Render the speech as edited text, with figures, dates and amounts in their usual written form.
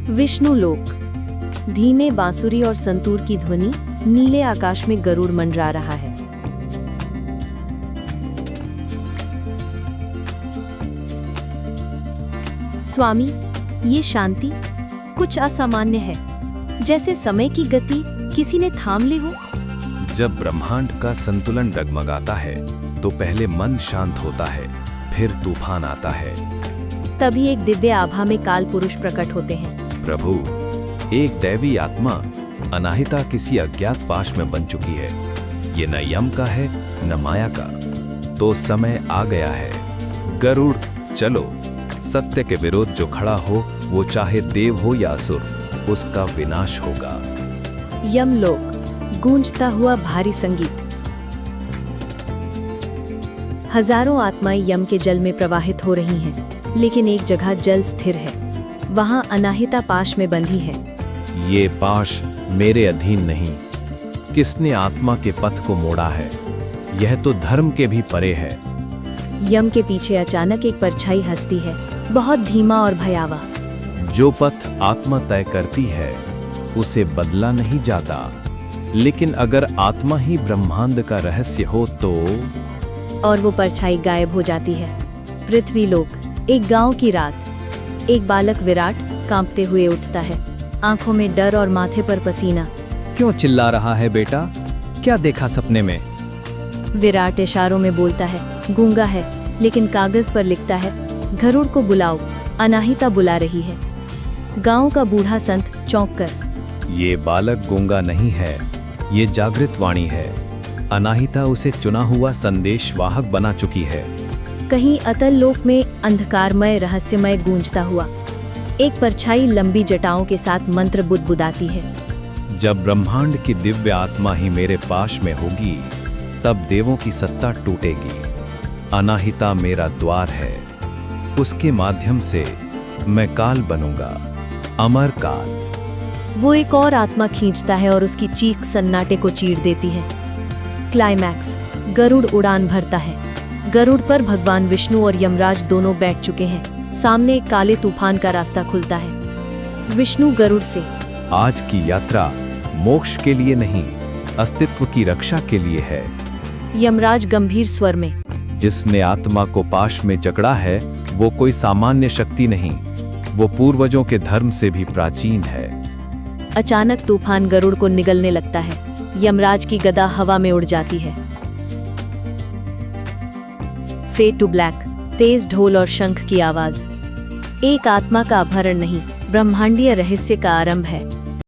विष्णु लोक। धीमे बांसुरी और संतूर की ध्वनि, नीले आकाश में गरुड़ मंडरा रहा है। स्वामी, ये शांति कुछ असामान्य है, जैसे समय की गति किसी ने थाम ली हो। जब ब्रह्मांड का संतुलन डगमगाता है तो पहले मन शांत होता है, फिर तूफान आता है। तभी एक दिव्य आभा में काल पुरुष प्रकट होते हैं। प्रभु, एक दैवी आत्मा अनाहिता किसी अज्ञात पाश में बन चुकी है। ये न यम का है न माया का। तो समय आ गया है। गरुड़ चलो, सत्य के विरोध जो खड़ा हो, वो चाहे देव हो या असुर, उसका विनाश होगा। यमलोक, गूंजता हुआ भारी संगीत। हजारों आत्माएं यम के जल में प्रवाहित हो रही हैं, लेकिन एक जगह जल स्थिर है। वहां अनाहिता पाश में बंधी है। ये पाश मेरे अधीन नहीं। किसने आत्मा के पथ को मोड़ा है? यह तो धर्म के भी परे है। यम के पीछे अचानक एक परछाई हंसती है, बहुत धीमा और भयावह। जो पथ आत्मा तय करती है उसे बदला नहीं जाता, लेकिन अगर आत्मा ही ब्रह्मांड का रहस्य हो तो। और वो परछाई गायब हो जाती है। पृथ्वी लोक, एक गांव की रात। एक बालक विराट कांपते हुए उठता है, आंखों में डर और माथे पर पसीना। क्यों चिल्ला रहा है बेटा? क्या देखा सपने में? विराट इशारों में बोलता है, गूंगा है, लेकिन कागज पर लिखता है, गरुड़ को बुलाओ, अनाहिता बुला रही है। गांव का बूढ़ा संत चौंक कर, ये बालक गूंगा नहीं है, ये जागृत वाणी है। अनाहिता उसे चुना हुआ संदेशवाहक बना चुकी है। कहीं अतल लोक में अंधकारमय रहस्यमय गूंजता हुआ एक परछाई लंबी जटाओं के साथ मंत्र बुदबुदाती है। जब ब्रह्मांड की दिव्य आत्मा ही मेरे पाश में होगी, तब देवों की सत्ता टूटेगी। अनाहिता मेरा द्वार है, उसके माध्यम से मैं काल बनूंगा, अमर काल। वो एक और आत्मा खींचता है और उसकी चीख सन्नाटे को चीर देती है। क्लाइमैक्स, गरुड़ उड़ान भरता है। गरुड़ पर भगवान विष्णु और यमराज दोनों बैठ चुके हैं। सामने एक काले तूफान का रास्ता खुलता है। विष्णु गरुड़ से, आज की यात्रा मोक्ष के लिए नहीं, अस्तित्व की रक्षा के लिए है। यमराज गंभीर स्वर में, जिसने आत्मा को पाश में जकड़ा है वो कोई सामान्य शक्ति नहीं, वो पूर्वजों के धर्म से भी प्राचीन है। अचानक तूफान गरुड़ को निगलने लगता है। यमराज की गदा हवा में उड़ जाती है। फेड टू ब्लैक, तेज ढोल और शंख की आवाज। एक आत्मा का अपहरण नहीं, ब्रह्मांडीय रहस्य का आरंभ है।